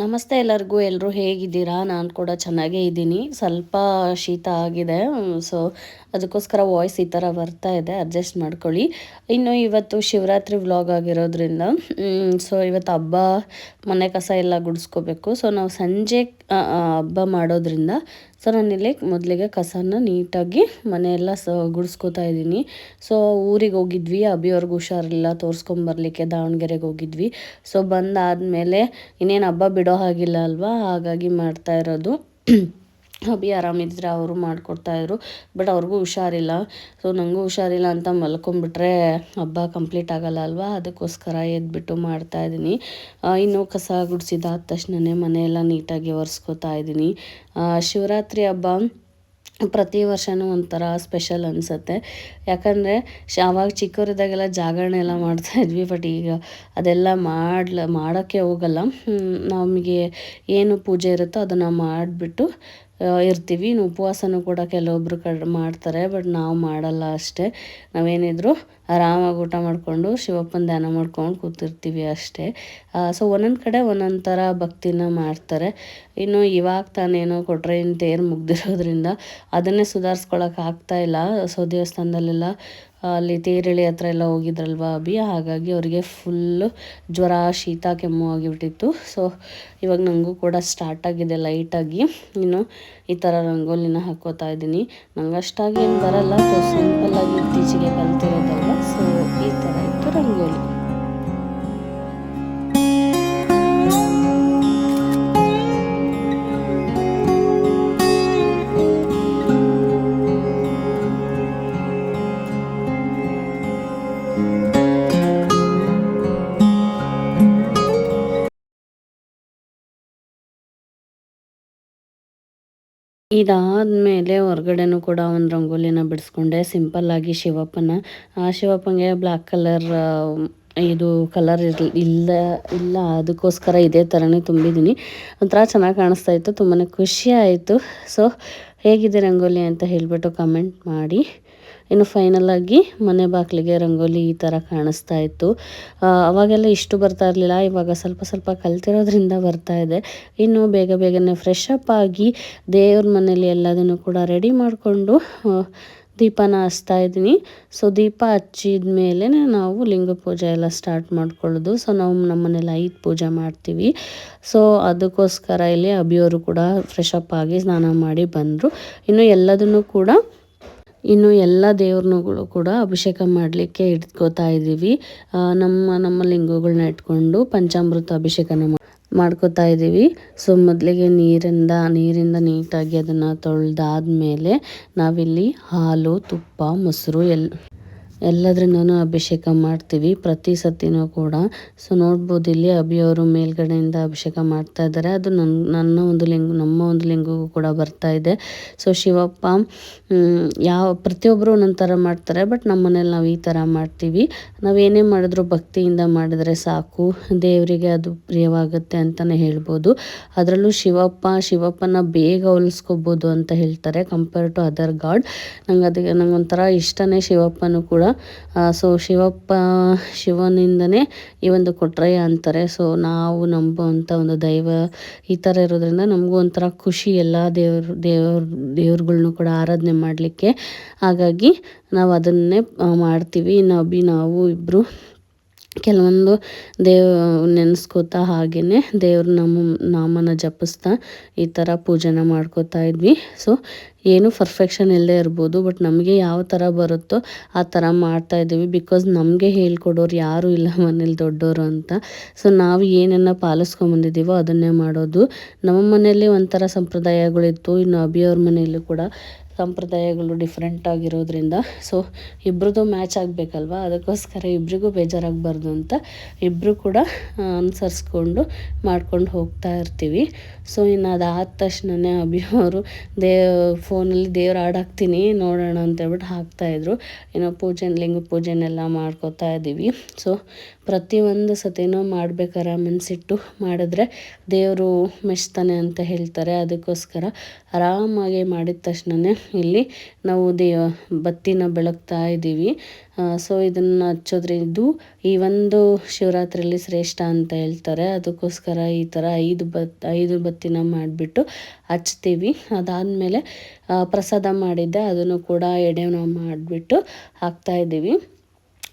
ನಮಸ್ತೆ ಎಲ್ಲರಿಗೂ. ಎಲ್ಲರೂ ಹೇಗಿದ್ದೀರಾ? ನಾನು ಕೂಡ ಚೆನ್ನಾಗೇ ಇದ್ದೀನಿ. ಸ್ವಲ್ಪ ಶೀತ ಆಗಿದೆ. ಸೊ ಅದಕ್ಕೋಸ್ಕರ ವಾಯ್ಸ್ ಈ ಥರ ಬರ್ತಾ ಇದೆ, ಅಡ್ಜಸ್ಟ್ ಮಾಡ್ಕೊಳ್ಳಿ. ಇನ್ನು ಇವತ್ತು ಶಿವರಾತ್ರಿ ವ್ಲಾಗ್ ಆಗಿರೋದ್ರಿಂದ ಸೊ ಇವತ್ತು ಹಬ್ಬ, ಮನೆ ಕಸ ಎಲ್ಲ ಗುಡಿಸ್ಕೋಬೇಕು. ಸೊ ನಾವು ಸಂಜೆ ಹಬ್ಬ ಮಾಡೋದ್ರಿಂದ ಸೊ ನಾನಿಲ್ಲಿ ಮೊದಲಿಗೆ ಕಸನ ನೀಟಾಗಿ ಮನೆಯೆಲ್ಲ ಗುಡಿಸ್ಕೋತಾ ಇದ್ದೀನಿ. ಸೊ ಊರಿಗೆ ಹೋಗಿದ್ವಿ, ಅಭಿಯವ್ರಿಗೆ ಹುಷಾರಿಲ್ಲ, ತೋರಿಸ್ಕೊಂಬರ್ಲಿಕ್ಕೆ ದಾವಣಗೆರೆಗೆ ಹೋಗಿದ್ವಿ. ಸೊ ಬಂದಾದಮೇಲೆ ಇನ್ನೇನು ಹಬ್ಬ ಬಿಡೋ ಹಾಗಿಲ್ಲ ಅಲ್ವಾ, ಹಾಗಾಗಿ ಮಾಡ್ತಾ ಇರೋದು. ಅಭಿ ಆರಾಮಿದ್ರೆ ಅವರು ಮಾಡಿಕೊಡ್ತಾಯಿದ್ರು, ಬಟ್ ಅವ್ರಿಗೂ ಹುಷಾರಿಲ್ಲ. ಸೊ ನನಗೂ ಹುಷಾರಿಲ್ಲ ಅಂತ ಮಲ್ಕೊಂಡ್ಬಿಟ್ರೆ ಹಬ್ಬ ಕಂಪ್ಲೀಟ್ ಆಗಲ್ಲ ಅಲ್ವಾ, ಅದಕ್ಕೋಸ್ಕರ ಎದ್ಬಿಟ್ಟು ಮಾಡ್ತಾಯಿದ್ದೀನಿ. ಇನ್ನು ಕಸ ಗುಡಿಸಿದಾದ ತಕ್ಷಣವೇ ಮನೆಯೆಲ್ಲ ನೀಟಾಗಿ ಒರೆಸ್ಕೋತಾ ಇದ್ದೀನಿ. ಶಿವರಾತ್ರಿ ಹಬ್ಬ ಪ್ರತಿ ವರ್ಷವೂ ಒಂಥರ ಸ್ಪೆಷಲ್ ಅನಿಸುತ್ತೆ. ಯಾಕಂದರೆ ಆವಾಗ ಚಿಕ್ಕವರಿದ್ದಾಗೆಲ್ಲ ಜಾಗರಣೆ ಎಲ್ಲ ಮಾಡ್ತಾಯಿದ್ವಿ, ಬಟ್ ಈಗ ಅದೆಲ್ಲ ಮಾಡೋಕ್ಕೆ ಹೋಗಲ್ಲ. ನಮಗೆ ಏನು ಪೂಜೆ ಇರುತ್ತೋ ಅದನ್ನು ಮಾಡಿಬಿಟ್ಟು ಇರ್ತೀವಿ. ಇನ್ನು ಉಪವಾಸನೂ ಕೂಡ ಕೆಲವೊಬ್ಬರು ಮಾಡ್ತಾರೆ, ಬಟ್ ನಾವು ಮಾಡಲ್ಲ ಅಷ್ಟೇ. ನಾವೇನಿದ್ರು ಆರಾಮಾಗಿ ಊಟ ಮಾಡಿಕೊಂಡು ಶಿವಪ್ಪನ ಧ್ಯಾನ ಮಾಡ್ಕೊಂಡು ಕೂತಿರ್ತೀವಿ ಅಷ್ಟೇ. ಸೊ ಒಂದೊಂದು ಕಡೆ ಒಂದೊಂದು ಥರ ಭಕ್ತಿನ ಮಾಡ್ತಾರೆ. ಇನ್ನು ಇವಾಗ ತಾನೇನೋ ಕೊಟ್ಟರೆ ಇನ್ನು ತೇರು ಮುಗ್ದಿರೋದ್ರಿಂದ ಅದನ್ನೇ ಸುಧಾರಿಸ್ಕೊಳಕ್ಕೆ ಆಗ್ತಾಯಿಲ್ಲ. ಸೊ ದೇವಸ್ಥಾನದಲ್ಲೆಲ್ಲ ಅಲ್ಲಿ ತೇರಳಿ ಹತ್ರ ಎಲ್ಲ ಹೋಗಿದ್ರಲ್ವ ಅಭಿ, ಹಾಗಾಗಿ ಅವರಿಗೆ ಫುಲ್ಲು ಜ್ವರ, ಶೀತ, ಕೆಮ್ಮು ಆಗಿಬಿಟ್ಟಿತ್ತು. ಸೊ ಇವಾಗ ನನಗೂ ಕೂಡ ಸ್ಟಾರ್ಟ್ ಆಗಿದೆ ಲೈಟಾಗಿ. ಇನ್ನು ಈ ಥರ ರಂಗೋಲಿನ ಹಾಕ್ಕೋತಾ ಇದ್ದೀನಿ. ನಂಗೆ ಅಷ್ಟಾಗಿ ಏನು ಬರಲ್ಲ, ಸೊ ಸಿಂಪಲ್ಲಾಗಿ ಇತ್ತೀಚೆಗೆ ಕಲ್ತಿರೋದಲ್ವ. ಸೊ ಈ ಥರ ಇತ್ತು ರಂಗೋಲಿ. ಇದಾದಮೇಲೆ ಹೊರಗಡೆನೂ ಕೂಡ ಒಂದು ರಂಗೋಲಿನ ಬಿಡಿಸ್ಕೊಂಡೆ ಸಿಂಪಲ್ಲಾಗಿ ಶಿವಪ್ಪನಿಗೆ ಬ್ಲ್ಯಾಕ್ ಕಲರ್ ಇದು ಕಲರ್ ಇಲ್ಲ ಅದಕ್ಕೋಸ್ಕರ ಇದೇ ಥರನೇ ತುಂಬಿದ್ದೀನಿ. ಒಂಥರ ಚೆನ್ನಾಗಿ ಕಾಣಿಸ್ತಾ ಇತ್ತು, ತುಂಬಾ ಖುಷಿ ಆಯಿತು. ಸೊ ಹೇಗಿದೆ ರಂಗೋಲಿ ಅಂತ ಹೇಳಿಬಿಟ್ಟು ಕಮೆಂಟ್ ಮಾಡಿ. ಇನ್ನು ಫೈನಲಾಗಿ ಮನೆ ಬಾಗಿಲಿಗೆ ರಂಗೋಲಿ ಈ ಥರ ಕಾಣಿಸ್ತಾ ಇತ್ತು. ಅವಾಗೆಲ್ಲ ಇಷ್ಟು ಬರ್ತಾ ಇರಲಿಲ್ಲ, ಇವಾಗ ಸ್ವಲ್ಪ ಸ್ವಲ್ಪ ಕಲ್ತಿರೋದ್ರಿಂದ ಬರ್ತಾ ಇದೆ. ಇನ್ನು ಬೇಗನೆ ಫ್ರೆಶ್ ಅಪ್ ಆಗಿ ದೇವ್ರ ಮನೇಲಿ ಎಲ್ಲದನ್ನು ಕೂಡ ರೆಡಿ ಮಾಡಿಕೊಂಡು ದೀಪನ ಹಚ್ತಾ ಇದ್ದೀನಿ. ಸೊ ದೀಪ ಹಚ್ಚಿದ ಮೇಲೆ ನಾವು ಲಿಂಗ ಪೂಜೆ ಎಲ್ಲ ಸ್ಟಾರ್ಟ್ ಮಾಡ್ಕೊಳ್ಳೋದು. ಸೊ ನಾವು ನಮ್ಮ ಮನೇಲಿ 5 ಪೂಜೆ ಮಾಡ್ತೀವಿ. ಸೊ ಅದಕ್ಕೋಸ್ಕರ ಇಲ್ಲಿ ಅಭಿಯವರು ಕೂಡ ಫ್ರೆಶ್ ಅಪ್ ಆಗಿ ಸ್ನಾನ ಮಾಡಿ ಬಂದರು. ಇನ್ನು ಎಲ್ಲ ದೇವ್ರನ್ನುಗಳು ಕೂಡ ಅಭಿಷೇಕ ಮಾಡಲಿಕ್ಕೆ ಇಟ್ಕೋತಾ ಇದ್ದೀವಿ. ನಮ್ಮ ಲಿಂಗಗಳನ್ನ ಇಟ್ಕೊಂಡು ಪಂಚಾಮೃತ ಅಭಿಷೇಕನ ಮಾಡ್ಕೋತಾ ಇದ್ದೀವಿ. ಸೊ ಮೊದಲಿಗೆ ನೀರಿಂದ ನೀಟಾಗಿ ಅದನ್ನು ತೊಳೆದಾದ್ಮೇಲೆ ನಾವಿಲ್ಲಿ ಹಾಲು, ತುಪ್ಪ, ಮೊಸರು ಎಲ್ಲದ್ರಿಂದನೂ ಅಭಿಷೇಕ ಮಾಡ್ತೀವಿ ಪ್ರತಿ ಸತಿನೂ ಕೂಡ. ಸೊ ನೋಡ್ಬೋದು ಇಲ್ಲಿ ಅಭಿಯವರು ಮೇಲ್ಗಡೆಯಿಂದ ಅಭಿಷೇಕ ಮಾಡ್ತಾ ಇದ್ದಾರೆ. ಅದು ನಮ್ಮ ಒಂದು ಲಿಂಗಗೂ ಕೂಡ ಬರ್ತಾ ಇದೆ. ಸೊ ಶಿವಪ್ಪ ಪ್ರತಿಯೊಬ್ಬರು ಒಂದೊಂದು ಥರ ಮಾಡ್ತಾರೆ, ಬಟ್ ನಮ್ಮ ಮನೇಲಿ ನಾವು ಈ ಥರ ಮಾಡ್ತೀವಿ. ನಾವೇನೇ ಮಾಡಿದ್ರು ಭಕ್ತಿಯಿಂದ ಮಾಡಿದ್ರೆ ಸಾಕು, ದೇವರಿಗೆ ಅದು ಪ್ರಿಯವಾಗುತ್ತೆ ಅಂತಲೇ ಹೇಳ್ಬೋದು. ಅದರಲ್ಲೂ ಶಿವಪ್ಪನ ಬೇಗ ಹೋಲಿಸ್ಕೋಬೋದು ಅಂತ ಹೇಳ್ತಾರೆ ಕಂಪೇರ್ ಟು ಅದರ್ ಗಾಡ್. ನಂಗೊಂಥರ ಇಷ್ಟನೇ ಶಿವಪ್ಪನೂ ಕೂಡ. ಸೊ ಶಿವನಿಂದನೇ ಈ ಒಂದು ಕೊಟ್ರಯ್ಯ ಅಂತಾರೆ. ಸೊ ನಾವು ನಂಬುವಂಥ ಒಂದು ದೈವ ಈ ಥರ ಇರೋದ್ರಿಂದ ನಮಗೂ ಒಂಥರ ಖುಷಿ, ಎಲ್ಲ ದೇವ್ರುಗಳ್ನು ಕೂಡ ಆರಾಧನೆ ಮಾಡಲಿಕ್ಕೆ. ಹಾಗಾಗಿ ನಾವು ಅದನ್ನೇ ಮಾಡ್ತೀವಿ. ನಾವು ಇಬ್ಬರು ಕೆಲವೊಂದು ನೆನೆಸ್ಕೋತಾ ಹಾಗೆಯೇ ದೇವ್ರ ನಾಮನ ಜಪಿಸ್ತಾ ಈ ಥರ ಪೂಜೆನ ಮಾಡ್ಕೋತಾ ಇದ್ವಿ. ಸೊ ಏನು ಪರ್ಫೆಕ್ಷನ್ ಇಲ್ಲದೆ ಇರ್ಬೋದು, ಬಟ್ ನಮಗೆ ಯಾವ ಥರ ಬರುತ್ತೋ ಆ ಥರ ಮಾಡ್ತಾಯಿದ್ದೀವಿ. ಬಿಕಾಸ್ ನಮಗೆ ಹೇಳ್ಕೊಡೋರು ಯಾರೂ ಇಲ್ಲ ಮನೇಲಿ ದೊಡ್ಡವರು ಅಂತ. ಸೊ ನಾವು ಏನನ್ನು ಪಾಲಿಸ್ಕೊಂಬಂದಿದ್ದೀವೋ ಅದನ್ನೇ ಮಾಡೋದು. ನಮ್ಮ ಮನೆಯಲ್ಲಿ ಒಂಥರ ಸಂಪ್ರದಾಯಗಳಿತ್ತು, ಇನ್ನು ಅಭಿಯವ್ರ ಮನೆಯಲ್ಲೂ ಕೂಡ ಸಂಪ್ರದಾಯಗಳು ಡಿಫ್ರೆಂಟ್ ಆಗಿರೋದ್ರಿಂದ ಸೊ ಇಬ್ರದ್ದು ಮ್ಯಾಚ್ ಆಗಬೇಕಲ್ವ, ಅದಕ್ಕೋಸ್ಕರ ಇಬ್ರಿಗೂ ಬೇಜಾರಾಗಬಾರ್ದು ಅಂತ ಇಬ್ಬರು ಕೂಡ ಅನುಸರಿಸ್ಕೊಂಡು ಮಾಡ್ಕೊಂಡು ಹೋಗ್ತಾ ಇರ್ತೀವಿ. ಸೊ ಇನ್ನು ಅದಾದ ತಕ್ಷಣವೇ ಅಭಿಯವರು ಫೋನಲ್ಲಿ ದೇವ್ರ ಹಾಕ್ತೀನಿ ನೋಡೋಣ ಅಂತೇಳ್ಬಿಟ್ಟು ಹಾಕ್ತಾಯಿದ್ರು. ಇನ್ನು ಲಿಂಗ ಪೂಜೆನೆಲ್ಲ ಮಾಡ್ಕೋತಾ ಇದ್ದೀವಿ. ಸೊ ಪ್ರತಿಯೊಂದು ಸತಿನೂ ಮಾಡ್ಬೇಕಾರೆ ಮನಸ್ಸಿಟ್ಟು ಮಾಡಿದ್ರೆ ದೇವರು ಮೆಚ್ತಾನೆ ಅಂತ ಹೇಳ್ತಾರೆ. ಅದಕ್ಕೋಸ್ಕರ ಆರಾಮಾಗಿ ಮಾಡಿದ ತಕ್ಷಣವೇ ಇಲ್ಲಿ ನಾವು ಬತ್ತಿನ ಬೆಳಗ್ತಾ ಇದ್ದೀವಿ. ಸೊ ಇದನ್ನು ಹಚ್ಚೋದ್ರಿಂದ ಈ ಒಂದು ಶಿವರಾತ್ರಿಯಲ್ಲಿ ಶ್ರೇಷ್ಠ ಅಂತ ಹೇಳ್ತಾರೆ. ಅದಕ್ಕೋಸ್ಕರ ಈ ಥರ 5 ಬತ್ತಿನ ಮಾಡಿಬಿಟ್ಟು ಹಚ್ತೀವಿ. ಅದಾದಮೇಲೆ ಪ್ರಸಾದ ಮಾಡಿದ್ದೆ, ಅದನ್ನು ಕೂಡ ಎಡೆನ ಮಾಡಿಬಿಟ್ಟು ಹಾಕ್ತಾಯಿದ್ದೀವಿ.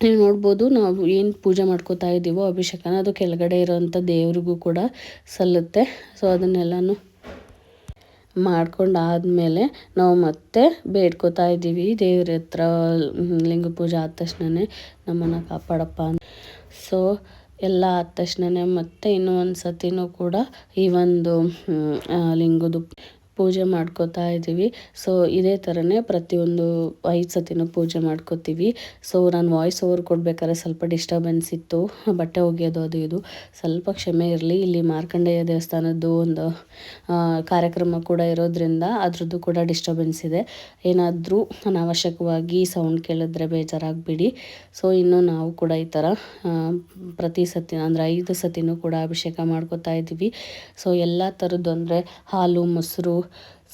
ನೀವು ನೋಡ್ಬೋದು, ನಾವು ಏನು ಪೂಜೆ ಮಾಡ್ಕೋತಾ ಇದ್ದೀವೋ ಅಭಿಷೇಕನ ಅದು ಕೆಳಗಡೆ ಇರೋವಂಥ ದೇವ್ರಿಗೂ ಕೂಡ ಸಲ್ಲುತ್ತೆ. ಸೊ ಅದನ್ನೆಲ್ಲನೂ ಮಾಡ್ಕೊಂಡಾದಮೇಲೆ ನಾವು ಮತ್ತೆ ಬೇಡ್ಕೋತಾ ಇದ್ದೀವಿ ದೇವ್ರ ಹತ್ರ. ಲಿಂಗ ಪೂಜೆ ಆದ ತಕ್ಷಣವೇ ನಮ್ಮನ್ನು ಕಾಪಾಡಪ್ಪ ಅಂತ. ಸೊ ಎಲ್ಲ ಆದ ತಕ್ಷಣವೇ ಮತ್ತೆ ಇನ್ನೂ ಒಂದು ಸತಿನೂ ಕೂಡ ಈ ಒಂದು ಲಿಂಗದ ಪೂಜೆ ಮಾಡ್ಕೋತಾ ಇದ್ದೀವಿ. ಸೊ ಇದೇ ಥರನೇ ಪ್ರತಿಯೊಂದು 5 ಸತಿನೂ ಪೂಜೆ ಮಾಡ್ಕೋತೀವಿ. ಸೊ ನಾನು ವಾಯ್ಸ್ ಓವರ್ ಕೊಡ್ಬೇಕಾದ್ರೆ ಸ್ವಲ್ಪ ಡಿಸ್ಟರ್ಬೆನ್ಸ್ ಇತ್ತು, ಬಟ್ಟೆ ಒಗೆಯೋದು ಅದು ಇದು, ಸ್ವಲ್ಪ ಕ್ಷಮೆ ಇರಲಿ. ಇಲ್ಲಿ ಮಾರ್ಕಂಡೇಯ ದೇವಸ್ಥಾನದ್ದು ಒಂದು ಕಾರ್ಯಕ್ರಮ ಕೂಡ ಇರೋದ್ರಿಂದ ಅದ್ರದ್ದು ಕೂಡ ಡಿಸ್ಟರ್ಬೆನ್ಸ್ ಇದೆ. ಏನಾದರೂ ಅನಾವಶ್ಯಕವಾಗಿ ಸೌಂಡ್ ಕೇಳಿದ್ರೆ ಬೇಜಾರಾಗಬೇಡಿ. ಸೊ ಇನ್ನು ನಾವು ಕೂಡ ಈ ಥರ ಪ್ರತಿ ಸತಿ ಅಂದರೆ 5 ಸತಿನೂ ಕೂಡ ಅಭಿಷೇಕ ಮಾಡ್ಕೋತಾ ಇದ್ದೀವಿ. ಸೊ ಎಲ್ಲ ಥರದ್ದು ಅಂದರೆ ಹಾಲು, ಮೊಸರು,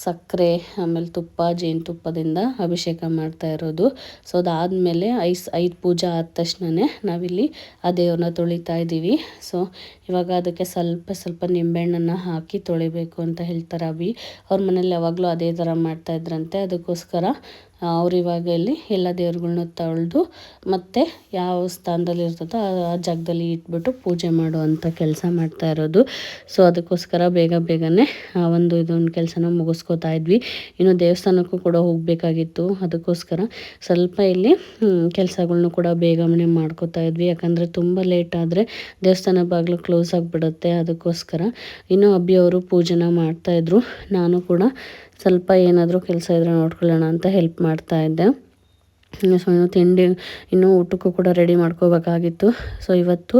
ಸಕ್ಕರೆ, ಆಮೇಲೆ ತುಪ್ಪ, ಜೇನುತುಪ್ಪದಿಂದ ಅಭಿಷೇಕ ಮಾಡ್ತಾ ಇರೋದು. ಸೊ ಅದಾದಮೇಲೆ 5 ಪೂಜೆ ಆದ ತಕ್ಷಣವೇ ನಾವಿಲ್ಲಿ ಆ ದೇವ್ರನ್ನ ತೊಳಿತಾ ಇದ್ದೀವಿ. ಸೊ ಇವಾಗ ಅದಕ್ಕೆ ಸ್ವಲ್ಪ ನಿಂಬೆಹಣ್ಣನ್ನು ಹಾಕಿ ತೊಳಿಬೇಕು ಅಂತ ಹೇಳ್ತಾರೆ ಅವ್ರ ಮನೇಲಿ ಯಾವಾಗಲೂ ಅದೇ ಥರ ಮಾಡ್ತಾಯಿದ್ರಂತೆ. ಅದಕ್ಕೋಸ್ಕರ ಅವ್ರು ಇವಾಗ ಇಲ್ಲಿ ಎಲ್ಲ ದೇವ್ರುಗಳ್ನ ತೊಳೆದು ಮತ್ತು ಯಾವ ಸ್ಥಾನದಲ್ಲಿ ಇರ್ತದೋ ಆ ಜಾಗದಲ್ಲಿ ಇಟ್ಬಿಟ್ಟು ಪೂಜೆ ಮಾಡುವಂಥ ಕೆಲಸ ಮಾಡ್ತಾ ಇರೋದು. ಸೊ ಅದಕ್ಕೋಸ್ಕರ ಬೇಗನೆ ಆ ಒಂದು ಇದೊಂದು ಕೆಲಸನ ಮುಗಿಸ್ಕೋತಾ ಇದ್ವಿ. ಇನ್ನು ದೇವಸ್ಥಾನಕ್ಕೂ ಕೂಡ ಹೋಗಬೇಕಾಗಿತ್ತು. ಅದಕ್ಕೋಸ್ಕರ ಸ್ವಲ್ಪ ಇಲ್ಲಿ ಕೆಲಸಗಳ್ನು ಕೂಡ ಬೇಗನೆ ಮಾಡ್ಕೋತಾ ಇದ್ವಿ. ಯಾಕಂದರೆ ತುಂಬ ಲೇಟ್ ಆದರೆ ದೇವಸ್ಥಾನ ಬಾಗಿಲು ಕ್ಲೋಸ್ ಆಗಿಬಿಡುತ್ತೆ. ಅದಕ್ಕೋಸ್ಕರ ಇನ್ನು ಅವರು ಪೂಜೆನ ಮಾಡ್ತಾಯಿದ್ರು. ನಾನು ಕೂಡ ಸ್ವಲ್ಪ ಏನಾದರೂ ಕೆಲಸ ಇದ್ದರೆ ನೋಡ್ಕೊಳ್ಳೋಣ ಅಂತ ಹೆಲ್ಪ್ ಮಾಡ್ತಾಯಿದ್ದೆ. ಸೊ ಇನ್ನೂ ಊಟಕ್ಕೂ ಕೂಡ ರೆಡಿ ಮಾಡ್ಕೋಬೇಕಾಗಿತ್ತು. ಸೊ ಇವತ್ತು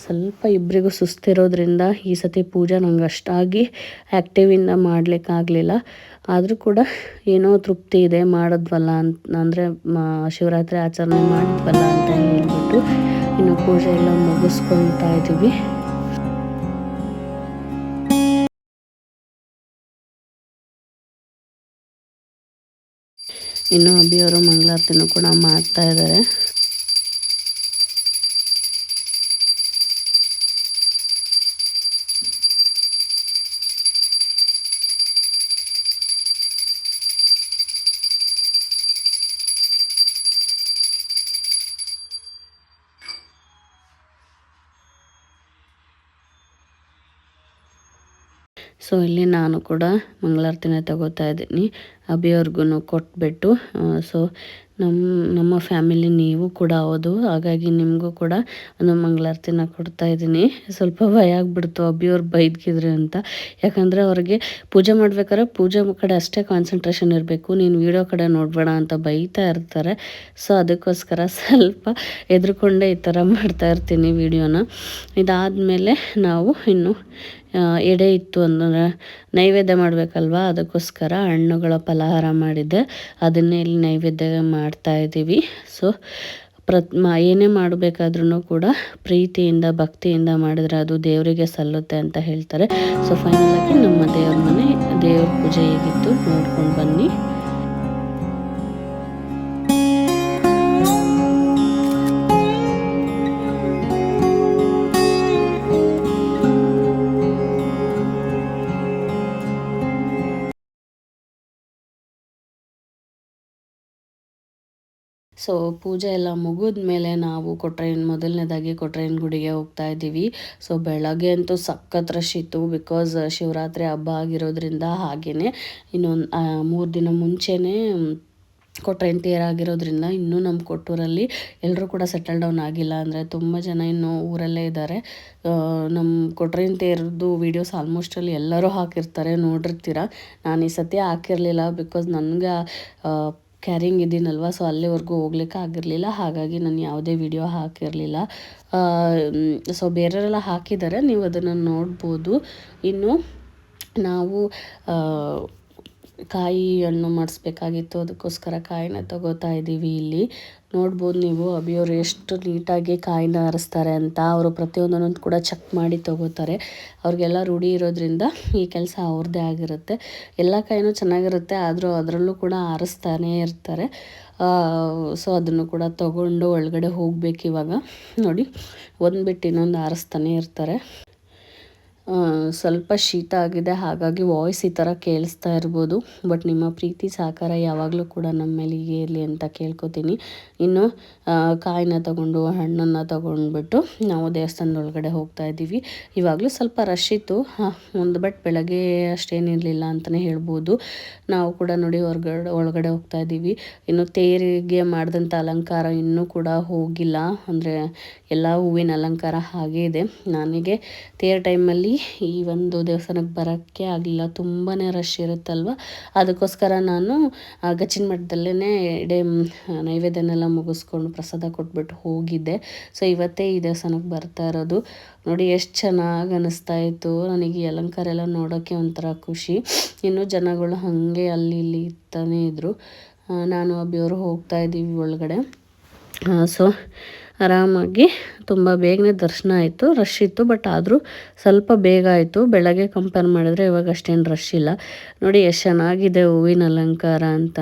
ಸ್ವಲ್ಪ ಇಬ್ಬರಿಗೂ ಸುಸ್ತಿರೋದ್ರಿಂದ ಈ ಸತಿ ಪೂಜೆ ನಂಗೆ ಅಷ್ಟಾಗಿ ಆ್ಯಕ್ಟಿವಿಂದ ಮಾಡಲಿಕ್ಕಾಗಲಿಲ್ಲ. ಆದರೂ ಕೂಡ ಏನೋ ತೃಪ್ತಿ ಇದೆ, ಮಾಡಿದ್ವಲ್ಲ ಅಂದರೆ ಶಿವರಾತ್ರಿ ಆಚರಣೆ ಮಾಡಿದ್ವಲ್ಲ ಅಂತ ಹೇಳ್ಬಿಟ್ಟು ಇನ್ನು ಪೂಜೆ ಎಲ್ಲ ಮುಗಿಸ್ಕೊತಾ ಇದ್ದೀವಿ. ಇನ್ನು ಅಭಿಯವರು ಮಂಗಳಾರತಿನೂ ಕೂಡ ಮಾಡ್ತಾ ಇದ್ದಾರೆ. ಸೊ ಇಲ್ಲಿ ನಾನು ಕೂಡ ಮಂಗಳಾರತಿನ ತಗೋತಾ ಇದ್ದೀನಿ. ಅಭಿಯವ್ರಿಗೂ ಕೊಟ್ಬಿಟ್ಟು ಸೊ ನಮ್ಮ ಫ್ಯಾಮಿಲಿ ನೀವು ಕೂಡ ಹೌದು, ಹಾಗಾಗಿ ನಿಮಗೂ ಕೂಡ ಒಂದು ಮಂಗಳಾರತಿನ ಕೊಡ್ತಾ ಇದ್ದೀನಿ. ಸ್ವಲ್ಪ ಭಯ ಆಗಿಬಿಡ್ತು ಅಭಿಯವ್ರು ಬೈದ್ಕಿದ್ರು ಅಂತ. ಯಾಕಂದರೆ ಅವ್ರಿಗೆ ಪೂಜೆ ಮಾಡ್ಬೇಕಾದ್ರೆ ಪೂಜೆ ಕಡೆ ಅಷ್ಟೇ ಕಾನ್ಸಂಟ್ರೇಷನ್ ಇರಬೇಕು, ನೀನು ವೀಡಿಯೋ ಕಡೆ ನೋಡಬೇಡ ಅಂತ ಬೈತಾ ಇರ್ತಾರೆ. ಸೊ ಅದಕ್ಕೋಸ್ಕರ ಸ್ವಲ್ಪ ಹೆದ್ರುಕೊಂಡೇ ಈ ಥರ ಮಾಡ್ತಾ ಇರ್ತೀನಿ ವೀಡಿಯೋನ. ಇದಾದಮೇಲೆ ನಾವು ಇನ್ನು ಎಡೆ ಇತ್ತು ಅಂದರೆ ನೈವೇದ್ಯ ಮಾಡಬೇಕಲ್ವ, ಅದಕ್ಕೋಸ್ಕರ ಹಣ್ಣುಗಳ ಫಲಹಾರ ಮಾಡಿದ್ದೆ, ಅದನ್ನೇ ಇಲ್ಲಿ ನೈವೇದ್ಯ ಮಾಡ್ತಾಯಿದ್ದೀವಿ. ಸೊ ಏನೇ ಮಾಡಬೇಕಾದ್ರೂ ಕೂಡ ಪ್ರೀತಿಯಿಂದ ಭಕ್ತಿಯಿಂದ ಮಾಡಿದ್ರೆ ಅದು ದೇವರಿಗೆ ಸಲ್ಲುತ್ತೆ ಅಂತ ಹೇಳ್ತಾರೆ. ಸೊ ಫೈನಲಾಗಿ ನಮ್ಮ ದೇವ್ರ ಪೂಜೆ ಹೇಗಿತ್ತು ನೋಡ್ಕೊಂಡು ಬನ್ನಿ. ಸೊ ಪೂಜೆ ಎಲ್ಲ ಮುಗಿದ ಮೇಲೆ ನಾವು ಮೊದಲನೇದಾಗಿ ಕೊಟ್ರೇನ ಗುಡಿಗೆ ಹೋಗ್ತಾ ಇದ್ದೀವಿ. ಸೊ ಬೆಳಗ್ಗೆ ಅಂತೂ ಸಖತ್ ರಶ್ ಇತ್ತು, ಬಿಕಾಸ್ ಶಿವರಾತ್ರಿ ಹಬ್ಬ ಆಗಿರೋದ್ರಿಂದ. ಹಾಗೆಯೇ ಇನ್ನೊಂದು 3 ದಿನ ಮುಂಚೆನೇ ಕೊಟ್ರೇನ ತೇರಾಗಿರೋದ್ರಿಂದ ಇನ್ನೂ ನಮ್ಮ ಕೊಟ್ಟೂರಲ್ಲಿ ಎಲ್ಲರೂ ಕೂಡ ಸೆಟಲ್ ಡೌನ್ ಆಗಿಲ್ಲ. ಅಂದರೆ ತುಂಬ ಜನ ಇನ್ನೂ ಊರಲ್ಲೇ ಇದ್ದಾರೆ. ನಮ್ಮ ಕೊಟ್ರೇನ ತೇರದ್ದು ವೀಡಿಯೋಸ್ ಆಲ್ಮೋಸ್ಟಲ್ಲಿ ಎಲ್ಲರೂ ಹಾಕಿರ್ತಾರೆ, ನೋಡಿರ್ತೀರ. ನಾನು ಈ ಸತಿ ಹಾಕಿರಲಿಲ್ಲ, ಬಿಕಾಸ್ ನನಗೆ ಕ್ಯಾರಿಂಗ್ ಇದ್ದೀನಲ್ವ, ಸೊ ಅಲ್ಲಿವರೆಗೂ ಹೋಗ್ಲಿಕ್ಕೆ ಆಗಿರಲಿಲ್ಲ. ಹಾಗಾಗಿ ನಾನು ಯಾವುದೇ ವಿಡಿಯೋ ಹಾಕಿರಲಿಲ್ಲ. ಸೊ ಬೇರೆಯವರೆಲ್ಲ ಹಾಕಿದ್ದಾರೆ, ನೀವು ಅದನ್ನು ನೋಡ್ಬೋದು. ಇನ್ನು ನಾವು ಕಾಯಿ ಹಣ್ಣು ಮಾಡಿಸ್ಬೇಕಾಗಿತ್ತು, ಅದಕ್ಕೋಸ್ಕರ ಕಾಯಿನ ತಗೋತಾ ಇದ್ದೀವಿ. ಇಲ್ಲಿ ನೋಡ್ಬೋದು ನೀವು ಅಭಿಯವರು ಎಷ್ಟು ನೀಟಾಗಿ ಕಾಯಿನ ಆರಿಸ್ತಾರೆ ಅಂತ. ಅವರು ಪ್ರತಿಯೊಂದನ್ನು ಕೂಡ ಚೆಕ್ ಮಾಡಿ ತಗೋತಾರೆ. ಅವ್ರಿಗೆಲ್ಲ ರೂಢಿ ಇರೋದ್ರಿಂದ ಈ ಕೆಲಸ ಅವ್ರದ್ದೇ ಆಗಿರುತ್ತೆ. ಎಲ್ಲ ಕಾಯಿನೂ ಚೆನ್ನಾಗಿರುತ್ತೆ, ಆದರೂ ಅದರಲ್ಲೂ ಕೂಡ ಆರಿಸ್ತಾನೇ ಇರ್ತಾರೆ. ಸೊ ಅದನ್ನು ಕೂಡ ತಗೊಂಡು ಒಳಗಡೆ ಹೋಗ್ಬೇಕು. ಇವಾಗ ನೋಡಿ, ಒಂದು ಬಿಟ್ಟು ಇನ್ನೊಂದು ಆರಿಸ್ತಾನೆ ಇರ್ತಾರೆ. ಸ್ವಲ್ಪ ಶೀತ ಆಗಿದೆ, ಹಾಗಾಗಿ ವಾಯ್ಸ್ ಈ ಥರ ಕೇಳಿಸ್ತಾ ಇರ್ಬೋದು. ಬಟ್ ನಿಮ್ಮ ಪ್ರೀತಿ ಸಹಕಾರ ಯಾವಾಗಲೂ ಕೂಡ ನಮ್ಮ ಮೇಲೆ ಹೀಗೆ ಇರಲಿ ಅಂತ ಕೇಳ್ಕೊತೀನಿ. ಇನ್ನು ಕಾಯಿನ ತಗೊಂಡು ಹಣ್ಣನ್ನು ತಗೊಂಡ್ಬಿಟ್ಟು ನಾವು ದೇವಸ್ಥಾನದ ಒಳಗಡೆ ಹೋಗ್ತಾ ಇದ್ದೀವಿ. ಇವಾಗಲೂ ಸ್ವಲ್ಪ ರಶ್ ಇತ್ತು, ಒಂದು ಬಟ್ ಬೆಳಗ್ಗೆ ಅಷ್ಟೇನಿರಲಿಲ್ಲ ಅಂತಲೇ ಹೇಳ್ಬೋದು. ನಾವು ಕೂಡ ನೋಡಿ ಒಳಗಡೆ ಹೋಗ್ತಾ ಇದ್ದೀವಿ. ಇನ್ನು ತೇರಿಗೆ ಮಾಡಿದಂಥ ಅಲಂಕಾರ ಇನ್ನೂ ಕೂಡ ಹೋಗಿಲ್ಲ, ಅಂದರೆ ಎಲ್ಲ ಹೂವಿನ ಅಲಂಕಾರ ಹಾಗೇ ಇದೆ. ನನಗೆ ತೇರು ಟೈಮಲ್ಲಿ ಈ ಒಂದು ದೇವಸ್ಥಾನಕ್ಕೆ ಬರೋಕ್ಕೆ ಆಗಲಿಲ್ಲ, ತುಂಬಾ ರಶ್ ಇರುತ್ತಲ್ವ. ಅದಕ್ಕೋಸ್ಕರ ನಾನು ಗಚ್ಚಿನ ಮಠದಲ್ಲೇ ಎಡೆ ನೈವೇದ್ಯನೆಲ್ಲ ಮುಗಿಸ್ಕೊಂಡು ಪ್ರಸಾದ ಕೊಟ್ಬಿಟ್ಟು ಹೋಗಿದ್ದೆ. ಸೊ ಇವತ್ತೇ ಈ ದೇವಸ್ಥಾನಕ್ಕೆ ಬರ್ತಾ ಇರೋದು. ನೋಡಿ ಎಷ್ಟು ಚೆನ್ನಾಗಿ ಅನ್ನಿಸ್ತಾ ಇತ್ತು ನನಗೆ. ಈ ಅಲಂಕಾರ ಎಲ್ಲ ನೋಡೋಕ್ಕೆ ಒಂಥರ ಖುಷಿ. ಇನ್ನೂ ಜನಗಳು ಹಾಗೆ ಅಲ್ಲಿ ಇಲ್ಲಿ ಇರ್ತಾನೆ ಇದ್ದರು. ನಾನು ಅಭಿಯವರು ಹೋಗ್ತಾ ಇದ್ದೀವಿ ಒಳಗಡೆ. ಸೊ ಆರಾಮಾಗಿ ತುಂಬ ಬೇಗನೆ ದರ್ಶನ ಆಯಿತು. ರಶ್ ಇತ್ತು, ಬಟ್ ಆದರೂ ಸ್ವಲ್ಪ ಬೇಗ ಆಯಿತು. ಬೆಳಗ್ಗೆ ಕಂಪೇರ್ ಮಾಡಿದ್ರೆ ಇವಾಗ ಅಷ್ಟೇನು ರಶ್ ಇಲ್ಲ. ನೋಡಿ ಎಷ್ಟು ಚೆನ್ನಾಗಿದೆ ಹೂವಿನ ಅಲಂಕಾರ ಅಂತ.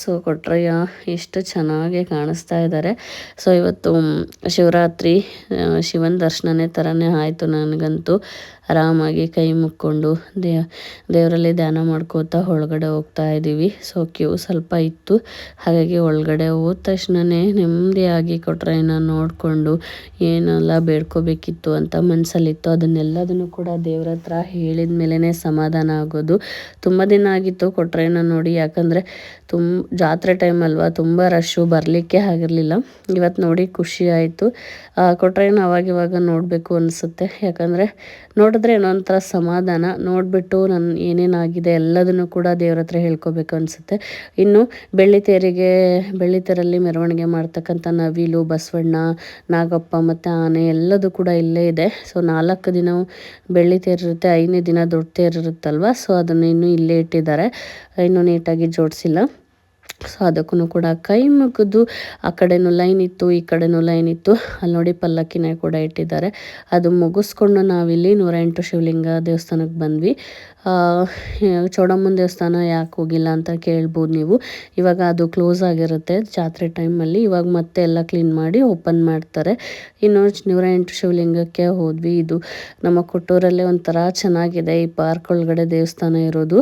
ಸೊ ಕೊಟ್ರಯ್ಯ ಎಷ್ಟು ಚೆನ್ನಾಗಿ ಕಾಣಿಸ್ತಾ ಇದ್ದಾರೆ. ಸೊ ಇವತ್ತು ಶಿವರಾತ್ರಿ, ಶಿವನ ದರ್ಶನನೇ ಥರನೇ ಆಯಿತು ನನಗಂತೂ. ಆರಾಮಾಗಿ ಕೈ ಮುಕ್ಕೊಂಡು ದೇವರಲ್ಲಿ ಧ್ಯಾನ ಮಾಡ್ಕೋತಾ ಒಳಗಡೆ ಹೋಗ್ತಾ ಇದ್ದೀವಿ. ಸೊ ಕ್ಯೂ ಸ್ವಲ್ಪ ಇತ್ತು, ಹಾಗಾಗಿ ಒಳಗಡೆ ಹೋದ ತಕ್ಷಣವೇ ನೆಮ್ಮದಿಯಾಗಿ ಕೊಟ್ರಯ್ಯನ ನೋಡಿಕೊಂಡು ಏನೆಲ್ಲ ಬೇಡ್ಕೋಬೇಕಿತ್ತು ಅಂತ ಮನಸ್ಸಲ್ಲಿತ್ತು ಅದನ್ನೆಲ್ಲದನ್ನು ಕೂಡ ದೇವ್ರ ಹತ್ರ ಹೇಳಿದ ಮೇಲೇ ಸಮಾಧಾನ ಆಗೋದು. ತುಂಬ ದಿನ ಆಗಿತ್ತು ಕೊಟ್ರಯ್ಯನ ನೋಡಿ, ಯಾಕಂದರೆ ಜಾತ್ರೆ ಟೈಮ್ ಅಲ್ವಾ, ತುಂಬ ರಶ್ಶು, ಬರಲಿಕ್ಕೆ ಆಗಿರಲಿಲ್ಲ. ಇವತ್ತು ನೋಡಿ ಖುಷಿ ಆಯಿತು. ಕೊಟ್ರಯ್ಯನ ಅವಾಗಿವಾಗ ನೋಡಬೇಕು ಅನಿಸುತ್ತೆ, ಯಾಕಂದರೆ ನೋಡಿದ್ರೆ ಏನೋ ಒಂಥರ ಸಮಾಧಾನ. ನೋಡಿಬಿಟ್ಟು ನನ್ನ ಏನೇನಾಗಿದೆ ಎಲ್ಲದನ್ನು ಕೂಡ ದೇವ್ರ ಹತ್ರ ಹೇಳ್ಕೊಬೇಕು ಅನಿಸುತ್ತೆ. ಇನ್ನು ಬೆಳ್ಳಿತೆರಲ್ಲಿ ಮೆರವಣಿಗೆ ಮಾಡ್ತಕ್ಕಂಥ ನವಿಲು, ಬಸವಣ್ಣ, ನಾಗಪ್ಪ ಮತ್ತು ಆನೆ ಎಲ್ಲದೂ ಕೂಡ ಇಲ್ಲೇ ಇದೆ. ಸೊ 4 ದಿನ ಬೆಳ್ಳಿ ತೇರಿರುತ್ತೆ, 5ನೇ ದಿನ ದೊಡ್ಡ ತೇರಿರುತ್ತಲ್ವ. ಸೊ ಅದನ್ನು ಇನ್ನೂ ಇಲ್ಲೇ ಇಟ್ಟಿದ್ದಾರೆ, ಇನ್ನೂ ನೀಟಾಗಿ ಜೋಡಿಸಿಲ್ಲ. ಸೊ ಅದಕ್ಕೂ ಕೂಡ ಕೈ ಮುಗಿದು ಆ ಕಡೆನೂ ಲೈನ್ ಇತ್ತು, ಈ ಕಡೆನೂ ಲೈನ್ ಇತ್ತು. ಅಲ್ಲಿ ನೋಡಿ ಪಲ್ಲಕ್ಕಿನ ಕೂಡ ಇಟ್ಟಿದ್ದಾರೆ. ಅದು ಮುಗಿಸ್ಕೊಂಡು ನಾವಿಲ್ಲಿ 108 ಶಿವಲಿಂಗ ದೇವಸ್ಥಾನಕ್ಕೆ ಬಂದ್ವಿ. ಚೌಡಮ್ಮನ ದೇವಸ್ಥಾನ ಯಾಕೆ ಹೋಗಿಲ್ಲ ಅಂತ ಕೇಳ್ಬೋದು ನೀವು. ಇವಾಗ ಅದು ಕ್ಲೋಸ್ ಆಗಿರುತ್ತೆ ಜಾತ್ರೆ ಟೈಮಲ್ಲಿ. ಇವಾಗ ಮತ್ತೆ ಎಲ್ಲ ಕ್ಲೀನ್ ಮಾಡಿ ಓಪನ್ ಮಾಡ್ತಾರೆ. ಇನ್ನು 108 ಶಿವಲಿಂಗಕ್ಕೆ ಹೋದ್ವಿ. ಇದು ನಮ್ಮ ಕೊಟ್ಟೂರಲ್ಲೇ ಒಂಥರ ಚೆನ್ನಾಗಿದೆ ಈ ಪಾರ್ಕ್ ಒಳಗಡೆ ದೇವಸ್ಥಾನ ಇರೋದು.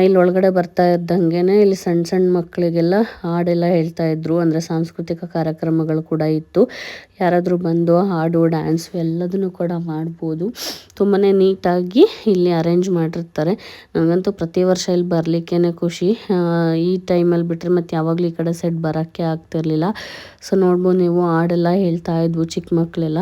ಇಲ್ಲಿ ಒಳಗಡೆ ಬರ್ತಾ ಇದ್ದಂಗೆ ಇಲ್ಲಿ ಸಣ್ಣ ಸಣ್ಣ ಮಕ್ಕಳಿಗೆಲ್ಲ ಹಾಡೆಲ್ಲ ಹೇಳ್ತಾ ಇದ್ರು, ಅಂದರೆ ಸಾಂಸ್ಕೃತಿಕ ಕಾರ್ಯಕ್ರಮಗಳು ಕೂಡ ಇತ್ತು. ಯಾರಾದರೂ ಬಂದು ಹಾಡು, ಡ್ಯಾನ್ಸು ಎಲ್ಲದನ್ನು ಕೂಡ ಮಾಡ್ಬೋದು. ತುಂಬಾ ನೀಟಾಗಿ ಇಲ್ಲಿ ಅರೇಂಜ್ ಮಾಡಿರ್ತಾರೆ. ನನಗಂತೂ ಪ್ರತಿ ವರ್ಷ ಇಲ್ಲಿ ಬರಲಿಕ್ಕೇ ಖುಷಿ. ಈ ಟೈಮಲ್ಲಿ ಬಿಟ್ಟರೆ ಮತ್ತು ಯಾವಾಗಲೂ ಈ ಕಡೆ ಸೈಡ್ ಬರೋಕ್ಕೆ ಆಗ್ತಿರ್ಲಿಲ್ಲ. ಸೊ ನೋಡ್ಬೋದು ನೀವು, ಹಾಡೆಲ್ಲ ಹೇಳ್ತಾ ಇದ್ವು ಚಿಕ್ಕ ಮಕ್ಕಳೆಲ್ಲ.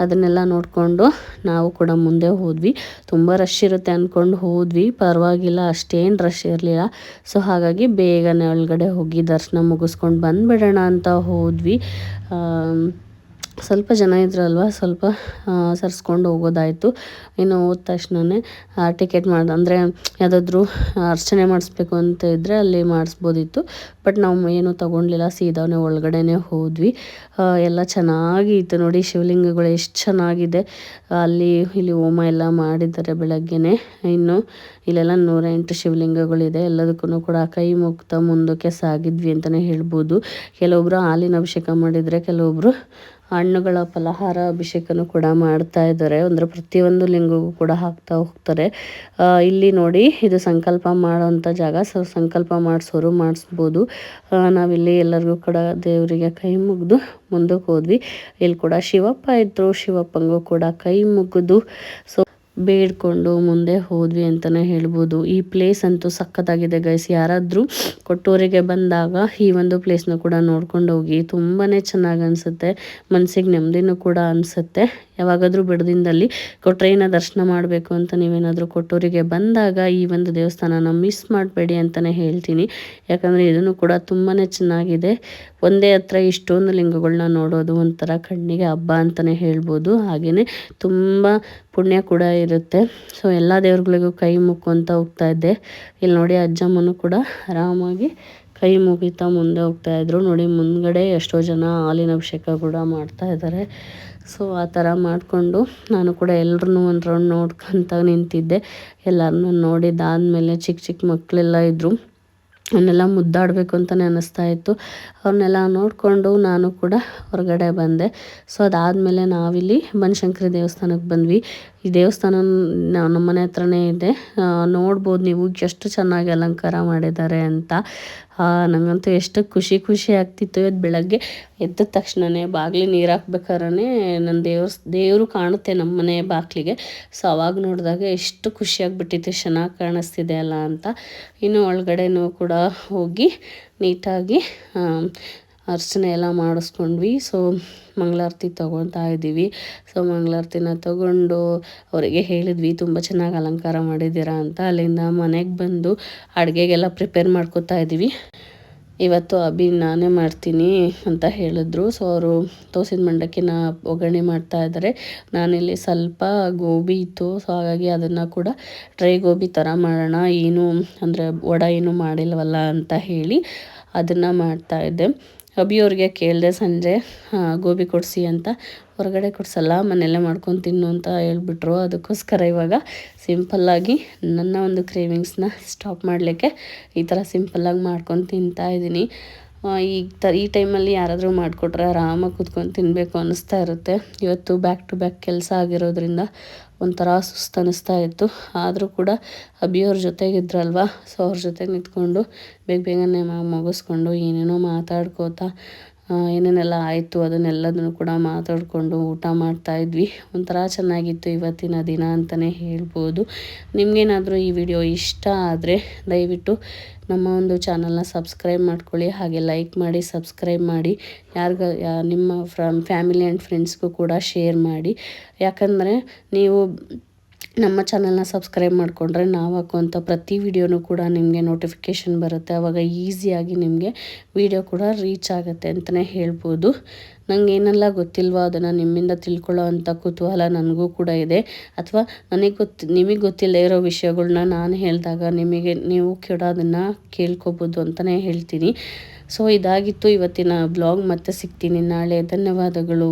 ಅದನ್ನೆಲ್ಲ ನೋಡಿಕೊಂಡು ನಾವು ಕೂಡ ಮುಂದೆ ಹೋದ್ವಿ. ತುಂಬ ರಶ್ ಇರುತ್ತೆ ಅಂದ್ಕೊಂಡು ಹೋದ್ವಿ, ಪರವಾಗಿಲ್ಲ ಅಷ್ಟೇನು ರಶ್ ಇರಲಿಲ್ಲ. ಸೊ ಹಾಗಾಗಿ ಬೇಗನೆ ಒಳಗಡೆ ಹೋಗಿ ದರ್ಶನ ಮುಗಿಸ್ಕೊಂಡು ಬಂದುಬಿಡೋಣ ಅಂತ ಹೋದ್ವಿ. ಸ್ವಲ್ಪ ಜನ ಇದ್ರಲ್ವ, ಸ್ವಲ್ಪ ಸರಿಸ್ಕೊಂಡು ಹೋಗೋದಾಯಿತು. ಇನ್ನು ಹೋದ ತಕ್ಷಣವೇ ಟಿಕೆಟ್ ಅಂದರೆ ಯಾವುದಾದ್ರೂ ಅರ್ಚನೆ ಮಾಡಿಸ್ಬೇಕು ಅಂತ ಇದ್ದರೆ ಅಲ್ಲಿ ಮಾಡಿಸ್ಬೋದಿತ್ತು. ಬಟ್ ನಾವು ಏನೂ ತೊಗೊಂಡಿಲ್ಲ, ಸೀದಾನೇ ಒಳಗಡೆನೇ ಹೋದ್ವಿ. ಎಲ್ಲ ಚೆನ್ನಾಗಿತ್ತು ನೋಡಿ, ಶಿವಲಿಂಗಗಳು ಎಷ್ಟು ಚೆನ್ನಾಗಿದೆ. ಇಲ್ಲಿ ಹೋಮ ಎಲ್ಲ ಮಾಡಿದ್ದಾರೆ ಬೆಳಗ್ಗೆನೇ. ಇನ್ನು ಇಲ್ಲೆಲ್ಲ 108 ಶಿವಲಿಂಗಗಳಿದೆ. ಎಲ್ಲದಕ್ಕೂ ಕೂಡ ಕೈ ಮುಗ್ತಾ ಮುಂದಕ್ಕೆ ಸಾಗಿದ್ವಿ ಅಂತಲೇ ಹೇಳ್ಬೋದು. ಕೆಲವೊಬ್ಬರು ಹಾಲಿನ ಅಭಿಷೇಕ ಮಾಡಿದರೆ, ಕೆಲವೊಬ್ಬರು ಹಣ್ಣುಗಳ ಫಲಹಾರ ಅಭಿಷೇಕನೂ ಕೂಡ ಮಾಡ್ತಾ ಇದ್ದಾರೆ. ಅಂದರೆ ಪ್ರತಿಯೊಂದು ಲಿಂಗಗೂ ಕೂಡ ಹಾಕ್ತಾ ಹೋಗ್ತಾರೆ. ಇಲ್ಲಿ ನೋಡಿ, ಇದು ಸಂಕಲ್ಪ ಮಾಡೋವಂಥ ಜಾಗ. ಸೊ ಸಂಕಲ್ಪ ಮಾಡಿಸೋರು ಮಾಡಿಸ್ಬೋದು. ನಾವಿಲ್ಲಿ ಎಲ್ಲರಿಗೂ ಕೂಡ ದೇವರಿಗೆ ಕೈ ಮುಗಿದು ಮುಂದಕ್ಕೆ ಹೋದ್ವಿ. ಇಲ್ಲಿ ಕೂಡ ಶಿವಪ್ಪ ಇದ್ದರು, ಶಿವಪ್ಪಂಗೂ ಕೂಡ ಕೈ ಮುಗಿದು ಸೊ ಬೇಡ್ಕೊಂಡು ಮುಂದೆ ಹೋದ್ವಿ ಅಂತಲೇ ಹೇಳ್ಬೋದು. ಈ ಪ್ಲೇಸ್ ಅಂತೂ ಸಖತ್ತಾಗಿದೆ ಗೈಸ್. ಯಾರಾದರೂ ಕೊಟ್ಟೂರಿಗೆ ಬಂದಾಗ ಈ ಒಂದು ಪ್ಲೇಸ್ನ ಕೂಡ ನೋಡ್ಕೊಂಡು ಹೋಗಿ. ತುಂಬಾ ಚೆನ್ನಾಗಿ ಅನಿಸುತ್ತೆ, ಮನಸ್ಸಿಗೆ ನೆಮ್ಮದಿನೂ ಕೂಡ ಅನಿಸುತ್ತೆ. ಯಾವಾಗಾದರೂ ಬಿಡದಿಂದಲ್ಲಿ ಕೊಟ್ರೇನ ದರ್ಶನ ಮಾಡಬೇಕು ಅಂತ ನೀವೇನಾದರೂ ಕೊಟ್ಟೂರಿಗೆ ಬಂದಾಗ ಈ ಒಂದು ದೇವಸ್ಥಾನನ ಮಿಸ್ ಮಾಡಬೇಡಿ ಅಂತಲೇ ಹೇಳ್ತೀನಿ. ಯಾಕಂದರೆ ಇದನ್ನು ಕೂಡ ತುಂಬಾ ಚೆನ್ನಾಗಿದೆ. ಒಂದೇ ಹತ್ರ ಇಷ್ಟೊಂದು ಲಿಂಗಗಳನ್ನ ನೋಡೋದು ಒಂಥರ ಕಣ್ಣಿಗೆ ಹಬ್ಬ ಅಂತಲೇ ಹೇಳ್ಬೋದು. ಹಾಗೆಯೇ ತುಂಬ ಪುಣ್ಯ ಕೂಡ ಇರುತ್ತೆ. ಸೊ ಎಲ್ಲ ದೇವ್ರುಗಳಿಗೂ ಕೈ ಮುಕ್ಕೊಂತ ಹೋಗ್ತಾ ಇದ್ದೆ. ಇಲ್ಲಿ ನೋಡಿ ಅಜ್ಜಮ್ಮನೂ ಕೂಡ ಆರಾಮಾಗಿ ಕೈ ಮುಗಿತಾ ಮುಂದೆ ಹೋಗ್ತಾ ಇದ್ರು. ನೋಡಿ ಮುಂದ್ಗಡೆ ಎಷ್ಟೋ ಜನ ಹಾಲಿನ ಅಭಿಷೇಕ ಕೂಡ ಮಾಡ್ತಾ ಇದ್ದಾರೆ. ಸೊ ಆ ಥರ ಮಾಡಿಕೊಂಡು ನಾನು ಕೂಡ ಎಲ್ಲರನ್ನೂ ಒಂದು ರೌಂಡ್ ನೋಡ್ಕೊತ ನಿಂತಿದ್ದೆ. ಎಲ್ಲರನ್ನೂ ನೋಡಿದ್ದಾದಮೇಲೆ ಚಿಕ್ಕ ಚಿಕ್ಕ ಮಕ್ಕಳೆಲ್ಲ ಇದ್ದರು. ಅವನ್ನೆಲ್ಲ ಮುದ್ದಾಡಬೇಕು ಅಂತಲೇ ಅನ್ನಿಸ್ತಾ ಇತ್ತು. ಅವ್ರನ್ನೆಲ್ಲ ನೋಡಿಕೊಂಡು ನಾನು ಕೂಡ ಹೊರಗಡೆ ಬಂದೆ. ಸೊ ಅದಾದಮೇಲೆ ನಾವಿಲ್ಲಿ ಬನಶಂಕರಿ ದೇವಸ್ಥಾನಕ್ಕೆ ಬಂದ್ವಿ. ಈ ದೇವಸ್ಥಾನ ನಮ್ಮ ಮನೆ ಹತ್ರನೇ ಇದೆ. ನೋಡ್ಬೋದು ನೀವು ಎಷ್ಟು ಚೆನ್ನಾಗಿ ಅಲಂಕಾರ ಮಾಡಿದ್ದಾರೆ ಅಂತ. ನನಗಂತೂ ಎಷ್ಟು ಖುಷಿ ಆಗ್ತಿತ್ತು. ಇವತ್ತು ಬೆಳಗ್ಗೆ ಎದ್ದ ತಕ್ಷಣವೇ ಬಾಗಿಲು ನೀರು ಹಾಕ್ಬೇಕಾದ್ರೆ ನನ್ನ ದೇವರು ಕಾಣುತ್ತೆ ನಮ್ಮ ಮನೆ ಬಾಗಿಲಿಗೆ. ಸೊ ಅವಾಗ ನೋಡಿದಾಗ ಎಷ್ಟು ಖುಷಿಯಾಗಿಬಿಟ್ಟಿತ್ತು, ಚೆನ್ನಾಗಿ ಕಾಣಿಸ್ತಿದೆ ಅಲ್ಲ ಅಂತ. ಇನ್ನು ಒಳಗಡೆನೂ ಕೂಡ ಹೋಗಿ ನೀಟಾಗಿ ಅರ್ಚನೆ ಎಲ್ಲ ಮಾಡಿಸ್ಕೊಂಡ್ವಿ. ಸೊ ಮಂಗಳಾರತಿ ತೊಗೊತಾ ಇದ್ದೀವಿ. ಸೊ ಮಂಗಳಾರತಿನ ತೊಗೊಂಡು ಅವರಿಗೆ ಹೇಳಿದ್ವಿ ತುಂಬ ಚೆನ್ನಾಗಿ ಅಲಂಕಾರ ಮಾಡಿದ್ದೀರಾ ಅಂತ. ಅಲ್ಲಿಂದ ಮನೆಗೆ ಬಂದು ಅಡುಗೆಗೆಲ್ಲ ಪ್ರಿಪೇರ್ ಮಾಡ್ಕೋತಾ ಇದ್ದೀವಿ. ಇವತ್ತು ಅಭಿ ನಾನೇ ಮಾಡ್ತೀನಿ ಅಂತ ಹೇಳಿದ್ರು. ಸೊ ಅವರು ತೋಸಿದ ಮಂಡಕ್ಕಿನ ಒಗ್ಗರಣೆ ಮಾಡ್ತಾ ಇದ್ದಾರೆ. ನಾನಿಲ್ಲಿ ಸ್ವಲ್ಪ ಗೋಬಿ ಇತ್ತು. ಸೊ ಹಾಗಾಗಿ ಅದನ್ನು ಕೂಡ ಡ್ರೈ ಗೋಬಿ ಥರ ಮಾಡೋಣ, ಏನು ಅಂದರೆ ವಡೆ ಏನು ಮಾಡಿಲ್ವಲ್ಲ ಅಂತ ಹೇಳಿ ಅದನ್ನು ಮಾಡ್ತಾಯಿದ್ದೆ. ಅಭಿಯವ್ರಿಗೆ ಕೇಳಿದೆ ಸಂಜೆ ಗೋಬಿ ಕೊಡಿಸಿ ಅಂತ. ಹೊರಗಡೆ ಕೊಡಿಸಲ್ಲ, ಮನೆಯಲ್ಲೇ ಮಾಡ್ಕೊಂಡು ತಿನ್ನು ಅಂತ ಹೇಳ್ಬಿಟ್ರು. ಅದಕ್ಕೋಸ್ಕರ ಇವಾಗ ಸಿಂಪಲ್ಲಾಗಿ ನನ್ನ ಒಂದು ಕ್ರೇವಿಂಗ್ಸ್ನ ಸ್ಟಾಪ್ ಮಾಡಲಿಕ್ಕೆ ಈ ಥರ ಸಿಂಪಲ್ಲಾಗಿ ಮಾಡ್ಕೊಂಡು ತಿಂತಾಯಿದ್ದೀನಿ. ಈ ಟೈಮಲ್ಲಿ ಯಾರಾದರೂ ಮಾಡಿಕೊಟ್ರೆ ಆರಾಮಾಗಿ ಕೂತ್ಕೊಂಡು ತಿನ್ನಬೇಕು ಅನ್ನಿಸ್ತಾ ಇರುತ್ತೆ. ಇವತ್ತು ಬ್ಯಾಕ್ ಟು ಬ್ಯಾಕ್ ಕೆಲಸ ಆಗಿರೋದ್ರಿಂದ ಒಂಥರ ಸುಸ್ತು ಅನ್ನಿಸ್ತಾ ಇತ್ತು. ಆದರೂ ಕೂಡ ಅಭಿಯವ್ರ ಜೊತೆಗಿದ್ರಲ್ವ, ಸೊ ಅವ್ರ ಜೊತೆಗೆ ನಿಂತ್ಕೊಂಡು ಬೇಗನೆ ಮುಗಿಸ್ಕೊಂಡು ಏನೇನೋ ಮಾತಾಡ್ಕೋತಾ ಏನೇನೆಲ್ಲ ಆಯಿತು ಅದನ್ನೆಲ್ಲದನ್ನು ಕೂಡ ಮಾತಾಡಿಕೊಂಡು ಊಟ ಮಾಡ್ತಾಯಿದ್ವಿ. ಒಂಥರ ಚೆನ್ನಾಗಿತ್ತು ಇವತ್ತಿನ ದಿನ ಅಂತಲೇ ಹೇಳ್ಬೋದು. ನಿಮಗೇನಾದರೂ ಈ ವಿಡಿಯೋ ಇಷ್ಟ ಆದರೆ ದಯವಿಟ್ಟು ನಮ್ಮ ಒಂದು ಚಾನಲ್ನ ಸಬ್ಸ್ಕ್ರೈಬ್ ಮಾಡ್ಕೊಳ್ಳಿ. ಹಾಗೆ ಲೈಕ್ ಮಾಡಿ, ಸಬ್ಸ್ಕ್ರೈಬ್ ಮಾಡಿ. ನಿಮ್ಮ ಫ್ಯಾಮಿಲಿ ಆ್ಯಂಡ್ ಫ್ರೆಂಡ್ಸ್ಗೂ ಕೂಡ ಶೇರ್ ಮಾಡಿ. ಯಾಕಂದರೆ ನೀವು ನಮ್ಮ ಚಾನಲ್ನ ಸಬ್ಸ್ಕ್ರೈಬ್ ಮಾಡಿಕೊಂಡ್ರೆ ನಾವು ಹಾಕುವಂಥ ಪ್ರತಿ ವಿಡಿಯೋನೂ ಕೂಡ ನಿಮಗೆ ನೋಟಿಫಿಕೇಷನ್ ಬರುತ್ತೆ. ಆವಾಗ ಈಸಿಯಾಗಿ ನಿಮಗೆ ವಿಡಿಯೋ ಕೂಡ ರೀಚ್ ಆಗುತ್ತೆ ಅಂತಲೇ ಹೇಳ್ಬೋದು. ನಂಗೆ ಏನೆಲ್ಲ ಗೊತ್ತಿಲ್ವೋ ಅದನ್ನು ನಿಮ್ಮಿಂದ ತಿಳ್ಕೊಳ್ಳೋ ಅಂಥ ಕುತೂಹಲ ನನಗೂ ಕೂಡ ಇದೆ. ಅಥವಾ ನಿಮಗೆ ಗೊತ್ತಿಲ್ಲದೆ ಇರೋ ವಿಷಯಗಳ್ನ ನಾನು ಹೇಳಿದಾಗ ನೀವು ಕೂಡ ಅದನ್ನು ಕೇಳ್ಕೊಬೋದು ಅಂತಲೇ ಹೇಳ್ತೀನಿ. ಸೊ ಇದಾಗಿತ್ತು ಇವತ್ತಿನ ಬ್ಲಾಗ್. ಮತ್ತೆ ಸಿಗ್ತೀನಿ ನಾಳೆ. ಧನ್ಯವಾದಗಳು.